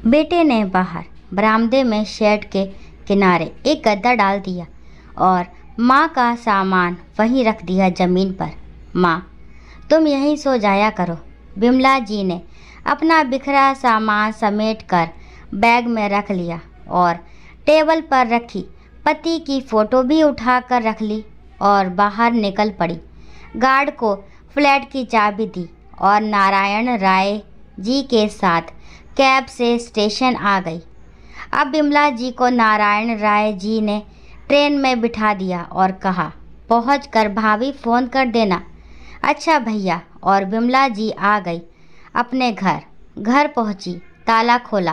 बेटे ने बाहर बरामदे में शेड के किनारे एक गद्दा डाल दिया और माँ का सामान वहीं रख दिया ज़मीन पर। माँ, तुम यहीं सो जाया करो। बिमला जी ने अपना बिखरा सामान समेट कर बैग में रख लिया और टेबल पर रखी पति की फ़ोटो भी उठाकर रख ली और बाहर निकल पड़ी। गार्ड को फ्लैट की चाबी दी और नारायण राय जी के साथ कैब से स्टेशन आ गई। अब बिमला जी को नारायण राय जी ने ट्रेन में बिठा दिया और कहा, पहुंचकर भाभी फ़ोन कर देना। अच्छा भैया। और बिमला जी आ गई अपने घर पहुंची, ताला खोला,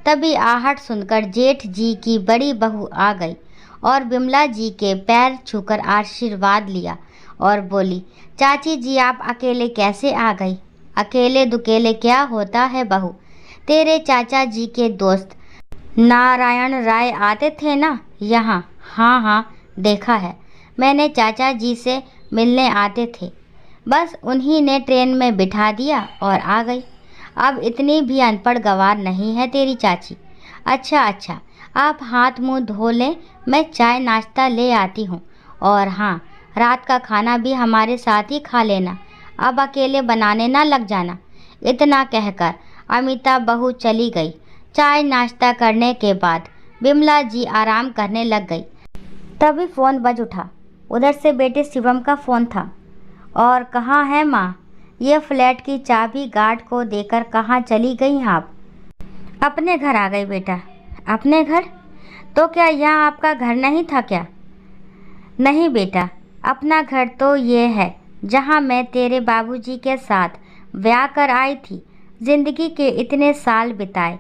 तभी आहट सुनकर जेठ जी की बड़ी बहू आ गई और बिमला जी के पैर छूकर आशीर्वाद लिया और बोली, चाची जी आप अकेले कैसे आ गई? अकेले दुकेले क्या होता है बहू, तेरे चाचा जी के दोस्त नारायण राय आते थे ना यहाँ? हाँ हाँ, देखा है मैंने, चाचा जी से मिलने आते थे, बस उन्हीं ने ट्रेन में बिठा दिया और आ गई। अब इतनी भी अनपढ़ गवार नहीं है तेरी चाची। अच्छा अच्छा, आप हाथ मुंह धो लें, मैं चाय नाश्ता ले आती हूँ। और हाँ, रात का खाना भी हमारे साथ ही खा लेना, अब अकेले बनाने ना लग जाना। इतना कहकर अमिता बहू चली गई। चाय नाश्ता करने के बाद बिमला जी आराम करने लग गई। तभी फ़ोन बज उठा। उधर से बेटे शिवम का फ़ोन था। और कहाँ है माँ? ये फ्लैट की चाबी गार्ड को देकर कहाँ चली गई आप? अपने घर आ गई बेटा। अपने घर? तो क्या यहाँ आपका घर नहीं था क्या? नहीं बेटा, अपना घर तो ये है जहाँ मैं तेरे बाबूजी के साथ ब्याह कर आई थी, ज़िंदगी के इतने साल बिताए।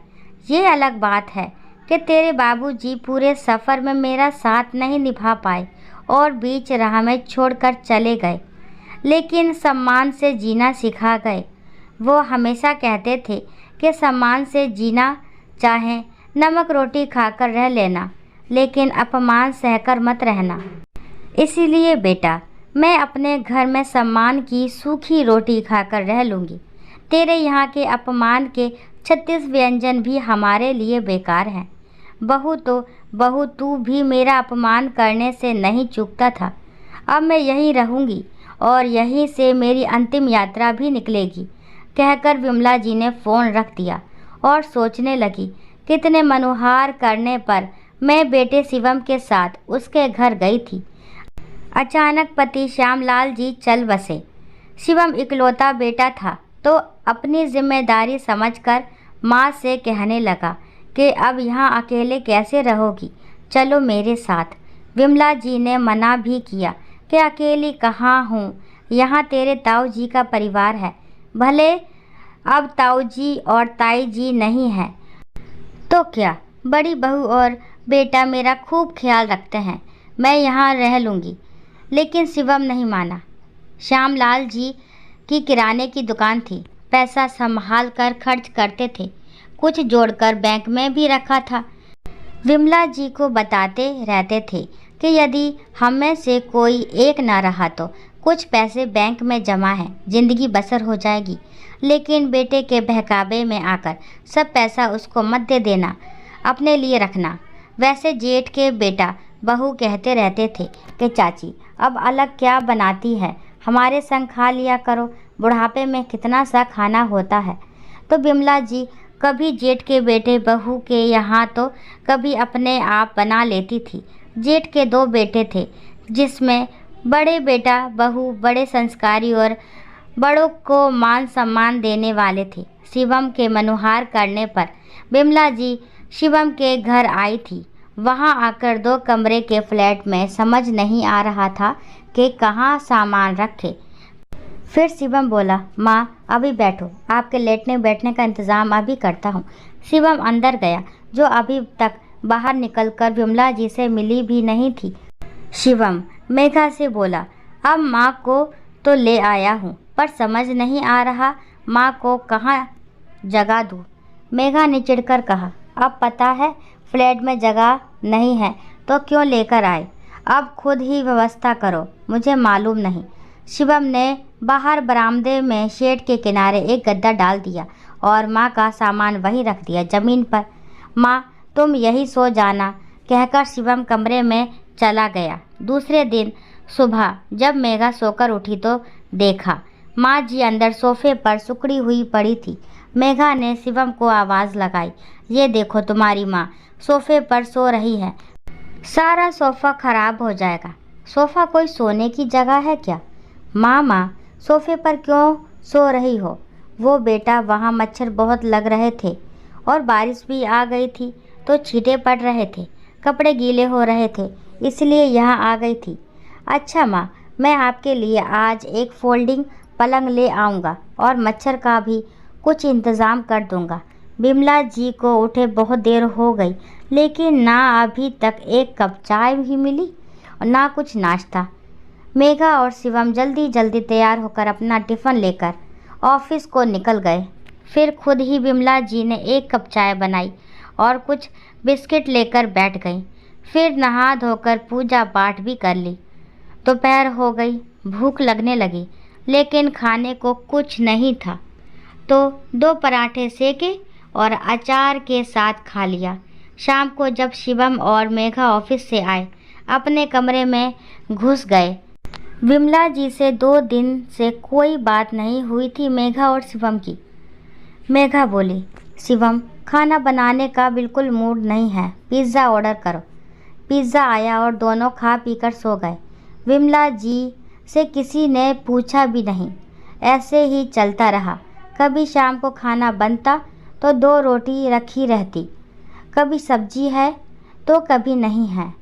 ये अलग बात है कि तेरे बाबूजी पूरे सफ़र में मेरा साथ नहीं निभा पाए और बीच राह में छोड़कर चले गए, लेकिन सम्मान से जीना सिखा गए। वो हमेशा कहते थे कि सम्मान से जीना, चाहे नमक रोटी खाकर रह लेना, लेकिन अपमान सहकर मत रहना। इसीलिए बेटा, मैं अपने घर में सम्मान की सूखी रोटी खाकर रह लूँगी। तेरे यहाँ के अपमान के 36 व्यंजन भी हमारे लिए बेकार हैं। बहू तू भी मेरा अपमान करने से नहीं चूकता था। अब मैं यहीं रहूँगी और यहीं से मेरी अंतिम यात्रा भी निकलेगी। कहकर विमला जी ने फ़ोन रख दिया और सोचने लगी, कितने मनोहार करने पर मैं बेटे शिवम के साथ उसके घर गई थी। अचानक पति श्यामलाल जी चल बसे। शिवम इकलौता बेटा था तो अपनी जिम्मेदारी समझकर माँ से कहने लगा कि अब यहाँ अकेले कैसे रहोगी, चलो मेरे साथ। विमला जी ने मना भी किया कि अकेली कहाँ हूँ, यहाँ तेरे ताऊ जी का परिवार है, भले अब ताऊ जी और ताई जी नहीं हैं तो क्या, बड़ी बहू और बेटा मेरा खूब ख्याल रखते हैं, मैं यहाँ रह लूँगी। लेकिन शिवम नहीं माना। श्यामलाल जी की किराने की दुकान थी, पैसा संभाल कर खर्च करते थे, कुछ जोड़कर बैंक में भी रखा था। विमला जी को बताते रहते थे कि यदि हम में से कोई एक ना रहा तो कुछ पैसे बैंक में जमा हैं, ज़िंदगी बसर हो जाएगी। लेकिन बेटे के बहकावे में आकर सब पैसा उसको मत दे देना, अपने लिए रखना। वैसे जेठ के बेटा बहू कहते रहते थे कि चाची अब अलग क्या बनाती है, हमारे संग खा लिया करो, बुढ़ापे में कितना सा खाना होता है। तो बिमला जी कभी जेठ के बेटे बहू के यहाँ तो कभी अपने आप बना लेती थी। जेठ के 2 बेटे थे, जिसमें बड़े बेटा बहू बड़े संस्कारी और बड़ों को मान सम्मान देने वाले थे। शिवम के मनोहार करने पर बिमला जी शिवम के घर आई थी। वहां आकर 2 कमरे के फ्लैट में समझ नहीं आ रहा था कि कहाँ सामान रखे। फिर शिवम बोला, माँ अभी बैठो, आपके लेटने बैठने का इंतज़ाम अभी करता हूँ। शिवम अंदर गया, जो अभी तक बाहर निकलकर विमला जी से मिली भी नहीं थी। शिवम मेघा से बोला, अब माँ को तो ले आया हूँ, पर समझ नहीं आ रहा माँ को कहाँ जगह दूँ। मेघा ने चिढ़कर कहा, अब पता है फ्लैट में जगह नहीं है तो क्यों लेकर आए, अब खुद ही व्यवस्था करो, मुझे मालूम नहीं। शिवम ने बाहर बरामदे में शेड के किनारे एक गद्दा डाल दिया और माँ का सामान वहीं रख दिया ज़मीन पर। माँ तुम यही सो जाना, कहकर शिवम कमरे में चला गया। दूसरे दिन सुबह जब मेघा सोकर उठी तो देखा माँ जी अंदर सोफे पर सुकड़ी हुई पड़ी थी। मेघा ने शिवम को आवाज़ लगाई, ये देखो तुम्हारी माँ सोफे पर सो रही है, सारा सोफ़ा खराब हो जाएगा। सोफ़ा कोई सोने की जगह है क्या? माँ सोफे पर क्यों सो रही हो? वो बेटा वहाँ मच्छर बहुत लग रहे थे और बारिश भी आ गई थी तो छींटे पड़ रहे थे, कपड़े गीले हो रहे थे, इसलिए यहाँ आ गई थी। अच्छा माँ, मैं आपके लिए आज एक फोल्डिंग पलंग ले आऊँगा और मच्छर का भी कुछ इंतज़ाम कर दूँगा। बिमला जी को उठे बहुत देर हो गई, लेकिन ना अभी तक एक कप चाय भी मिली और ना कुछ नाश्ता। मेघा और शिवम जल्दी जल्दी तैयार होकर अपना टिफ़िन लेकर ऑफिस को निकल गए। फिर खुद ही बिमला जी ने एक कप चाय बनाई और कुछ बिस्किट लेकर बैठ गई। फिर नहा धोकर पूजा पाठ भी कर ली। दोपहर हो गई, भूख लगने लगी, लेकिन खाने को कुछ नहीं था तो 2 पराठे सेके और अचार के साथ खा लिया। शाम को जब शिवम और मेघा ऑफिस से आए, अपने कमरे में घुस गए। विमला जी से 2 दिन से कोई बात नहीं हुई थी मेघा और शिवम की। मेघा बोली, शिवम खाना बनाने का बिल्कुल मूड नहीं है, पिज़्ज़ा ऑर्डर करो। पिज़्ज़ा आया और दोनों खा पीकर सो गए। विमला जी से किसी ने पूछा भी नहीं, ऐसे ही चलता रहा। कभी शाम को खाना बनता तो 2 रोटी रखी रहती, कभी सब्जी है तो कभी नहीं है।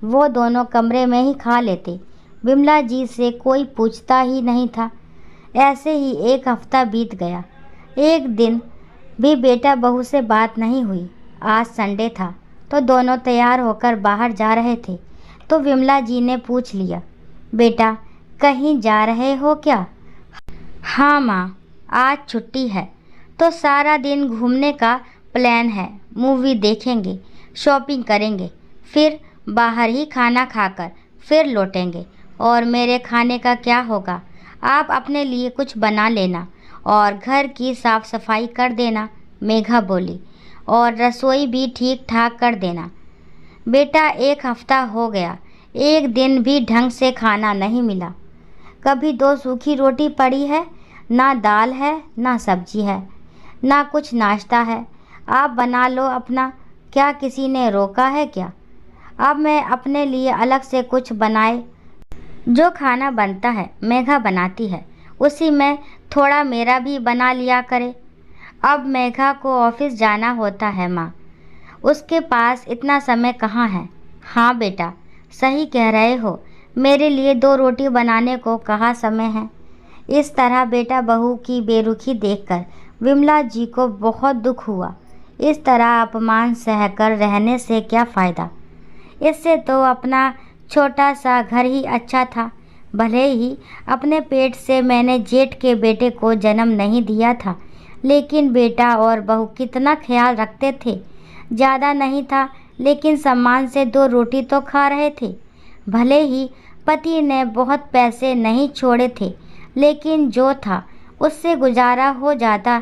वो दोनों कमरे में ही खा लेते, विमला जी से कोई पूछता ही नहीं था। ऐसे ही 1 हफ्ता बीत गया। एक दिन भी बेटा बहू से बात नहीं हुई। आज संडे था तो दोनों तैयार होकर बाहर जा रहे थे तो विमला जी ने पूछ लिया, बेटा कहीं जा रहे हो क्या? हाँ माँ, आज छुट्टी है तो सारा दिन घूमने का प्लान है। मूवी देखेंगे, शॉपिंग करेंगे, फिर बाहर ही खाना खाकर फिर लौटेंगे। और मेरे खाने का क्या होगा? आप अपने लिए कुछ बना लेना और घर की साफ़ सफाई कर देना, मेघा बोली, और रसोई भी ठीक ठाक कर देना। बेटा 1 हफ्ता हो गया, एक दिन भी ढंग से खाना नहीं मिला। कभी 2 सूखी रोटी पड़ी है, ना दाल है ना सब्जी है, ना कुछ नाश्ता है। आप बना लो अपना, क्या किसी ने रोका है क्या? अब मैं अपने लिए अलग से कुछ बनाए। जो खाना बनता है मेघा बनाती है, उसी में थोड़ा मेरा भी बना लिया करे। अब मेघा को ऑफिस जाना होता है माँ, उसके पास इतना समय कहाँ है? हाँ बेटा, सही कह रहे हो, मेरे लिए 2 रोटी बनाने को कहाँ समय है। इस तरह बेटा बहू की बेरुखी देखकर विमला जी को बहुत दुख हुआ। इस तरह अपमान सहकर रहने से क्या फ़ायदा? इससे तो अपना छोटा सा घर ही अच्छा था। भले ही अपने पेट से मैंने जेठ के बेटे को जन्म नहीं दिया था, लेकिन बेटा और बहू कितना ख्याल रखते थे। ज़्यादा नहीं था, लेकिन सम्मान से 2 रोटी तो खा रहे थे। भले ही पति ने बहुत पैसे नहीं छोड़े थे, लेकिन जो था उससे गुजारा हो जाता।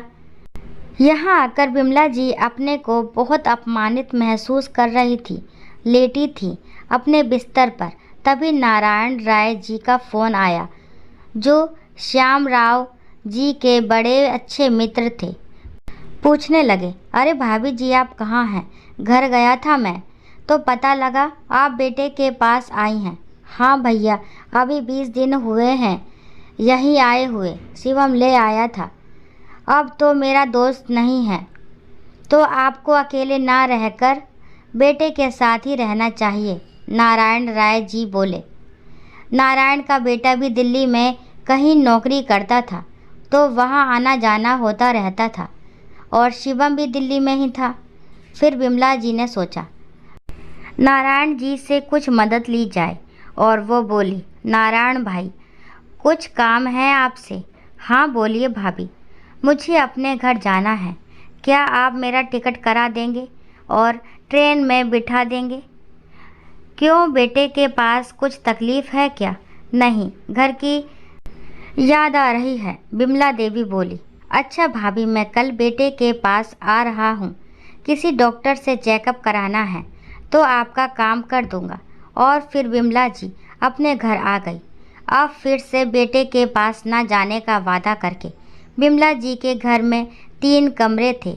यहाँ आकर बिमला जी अपने को बहुत अपमानित महसूस कर रही थी। लेटी थी अपने बिस्तर पर, तभी नारायण राय जी का फ़ोन आया, जो श्याम राव जी के बड़े अच्छे मित्र थे। पूछने लगे, अरे भाभी जी आप कहाँ हैं? घर गया था मैं, तो पता लगा आप बेटे के पास आई हैं। हाँ भैया, अभी 20 दिन हुए हैं यहीं आए हुए, शिवम ले आया था। अब तो मेरा दोस्त नहीं है, तो आपको अकेले ना रहकर बेटे के साथ ही रहना चाहिए, नारायण राय जी बोले। नारायण का बेटा भी दिल्ली में कहीं नौकरी करता था, तो वहाँ आना जाना होता रहता था, और शिवम भी दिल्ली में ही था। फिर बिमला जी ने सोचा नारायण जी से कुछ मदद ली जाए, और वो बोली, नारायण भाई कुछ काम है आपसे? हाँ बोलिए भाभी, मुझे अपने घर जाना है, क्या आप मेरा टिकट करा देंगे और ट्रेन में बिठा देंगे? क्यों, बेटे के पास कुछ तकलीफ़ है क्या? नहीं, घर की याद आ रही है, बिमला देवी बोली। अच्छा भाभी, मैं कल बेटे के पास आ रहा हूँ, किसी डॉक्टर से चेकअप कराना है तो आपका काम कर दूंगा। और फिर विमला जी अपने घर आ गई। अब फिर से बेटे के पास न जाने का वादा करके विमला जी के घर में 3 कमरे थे,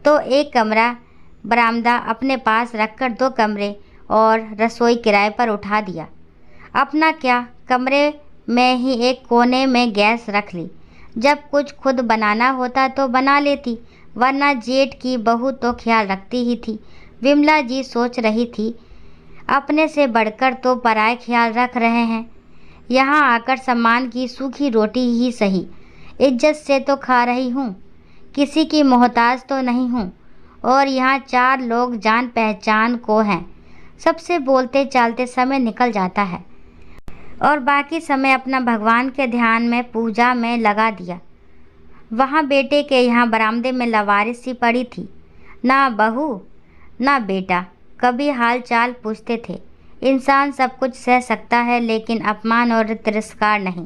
तो एक कमरा बरामदा अपने पास रखकर 2 कमरे और रसोई किराए पर उठा दिया। अपना क्या, कमरे में ही एक कोने में गैस रख ली। जब कुछ खुद बनाना होता तो बना लेती, वरना जेठ की बहू तो ख्याल रखती ही थी। विमला जी सोच रही थी, अपने से बढ़कर तो पराये ख्याल रख रहे हैं। यहाँ आकर सम्मान की सूखी रोटी ही सही, इज्जत से तो खा रही हूँ, किसी की मोहताज तो नहीं हूँ। और यहाँ 4 लोग जान पहचान को हैं, सबसे बोलते चालते समय निकल जाता है और बाकी समय अपना भगवान के ध्यान में पूजा में लगा दिया। वहाँ बेटे के यहाँ बरामदे में लवारिस सी पड़ी थी, ना बहू ना बेटा कभी हाल चाल पूछते थे। इंसान सब कुछ सह सकता है, लेकिन अपमान और तिरस्कार नहीं।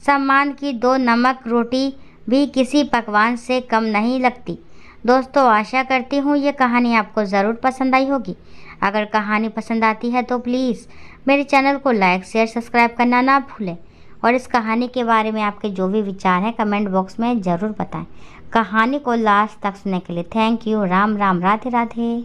सम्मान की 2 नमक रोटी भी किसी पकवान से कम नहीं लगती। दोस्तों, आशा करती हूँ ये कहानी आपको ज़रूर पसंद आई होगी। अगर कहानी पसंद आती है तो प्लीज़ मेरे चैनल को लाइक शेयर सब्सक्राइब करना ना भूलें। और इस कहानी के बारे में आपके जो भी विचार हैं कमेंट बॉक्स में ज़रूर बताएं। कहानी को लास्ट तक सुनने के लिए थैंक यू। राम राम, राधे राधे।